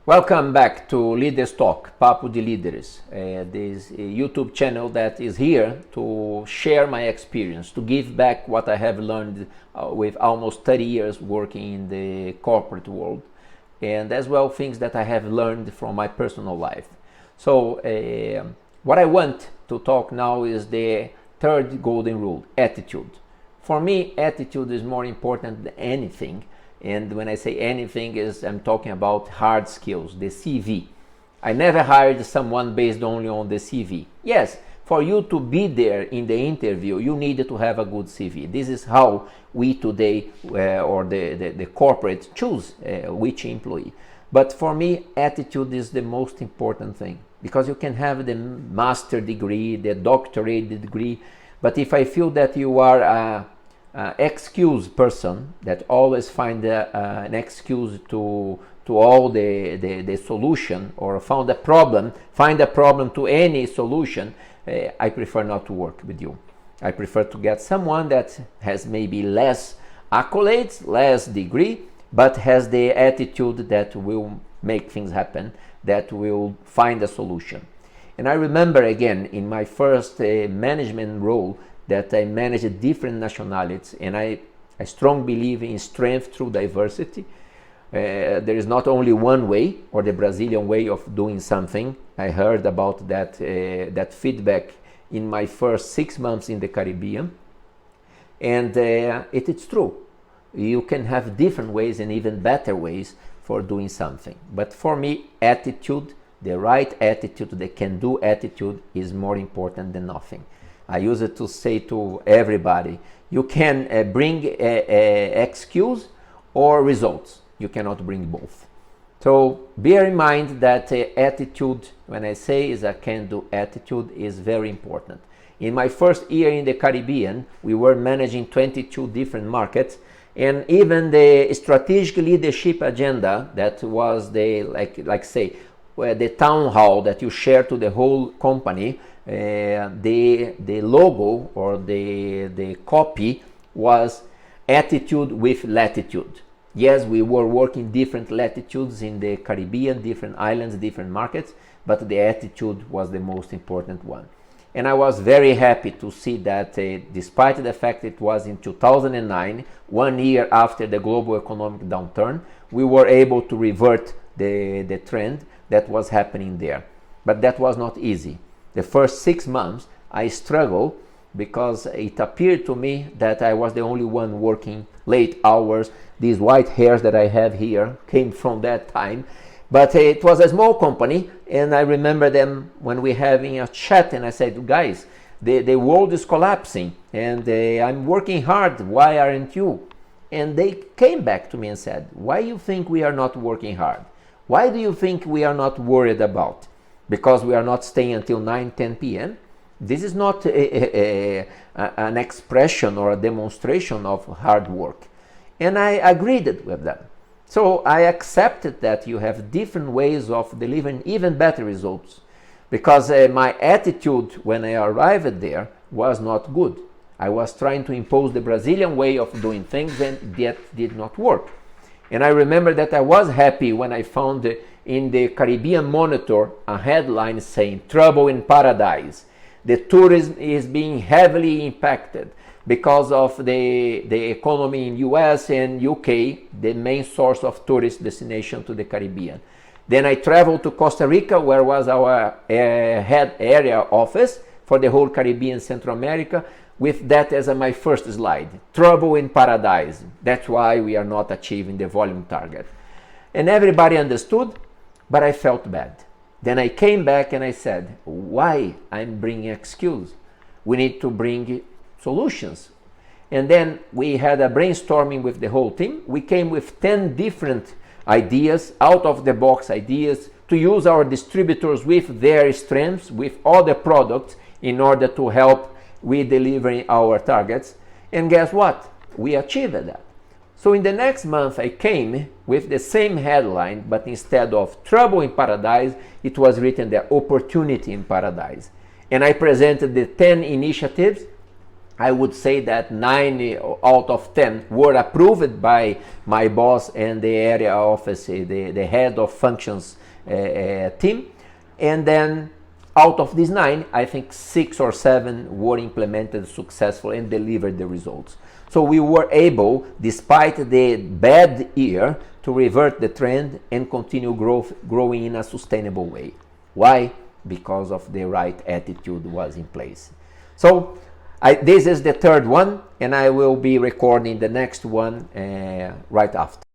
Welcome back to Leaders Talk, Papo de Líderes, this YouTube channel that is here to share my experience, to give back what I have learned with almost 30 years working in the corporate world, and as well things that I have learned from my personal life. So what I want to talk now is the third golden rule, attitude. For me, attitude is more important than anything. And when I say anything, I'm talking about hard skills, the CV. I never hired someone based only on the CV. Yes, for you to be there in the interview, you need to have a good CV. This is how we today, or the corporate, choose which employee. But for me, attitude is the most important thing, because you can have the master degree, the doctorate degree, but if I feel that you are excuse person that always find an excuse to all the solution, or find a problem to any solution, I prefer not to work with you. I prefer to get someone that has maybe less accolades, less degree, but has the attitude that will make things happen, that will find a solution. And I remember again in my first management role that I managed different nationalities, and I strongly believe in strength through diversity. There is not only one way, or the Brazilian way of doing something. I heard about that feedback in my first 6 months in the Caribbean, and it is true. You can have different ways and even better ways for doing something. But for me, attitude, the right attitude, the can-do attitude, is more important than nothing. I use it to say to everybody, you can bring excuse or results. You cannot bring both. So bear in mind that attitude, when I say is a can-do attitude, is very important. In my first year in the Caribbean, we were managing 22 different markets, and even the strategic leadership agenda, that was the the town hall that you share to the whole company, the logo or the copy was attitude with latitude. Yes, we were working different latitudes in the Caribbean, different islands, different markets, but the attitude was the most important one. And I was very happy to see that despite the fact it was in 2009, 1 year after the global economic downturn, we were able to revert the trend that was happening there. But that was not easy. The first 6 months I struggled because it appeared to me that I was the only one working late hours. These white hairs that I have here came from that time. But it was a small company, and I remember them when we having a chat, and I said, guys, the world is collapsing and I'm working hard, why aren't you? And they came back to me and said, why do you think we are not working hard? Why do you think we are not worried about? Because we are not staying until 9-10 p.m. This is not an expression or a demonstration of hard work. And I agreed with them. So I accepted that you have different ways of delivering even better results, because my attitude when I arrived there was not good. I was trying to impose the Brazilian way of doing things, and that did not work. And I remember that I was happy when I found in the Caribbean Monitor a headline saying, "Trouble in Paradise. The tourism is being heavily impacted because of the economy in US and UK, the main source of tourist destination to the Caribbean." Then I traveled to Costa Rica, where was our head area office for the whole Caribbean, Central America, with that as my first slide. Trouble in paradise. That's why we are not achieving the volume target. And everybody understood, but I felt bad. Then I came back and I said, why I'm bringing excuse? We need to bring solutions. And then we had a brainstorming with the whole team. We came with 10 different ideas, out of the box ideas, to use our distributors with their strengths, with other products, in order to help with delivering our targets. And guess what? We achieved that. So in the next month I came with the same headline, but instead of trouble in paradise, it was written there, opportunity in paradise. And I presented the 10 initiatives I would say that 9 out of 10 were approved by my boss and the area office, the head of functions team. And then out of these 9, I think 6 or 7 were implemented successfully and delivered the results. So we were able, despite the bad year, to revert the trend and continue growing in a sustainable way. Why? Because of the right attitude was in place. So this is the third one, and I will be recording the next one right after.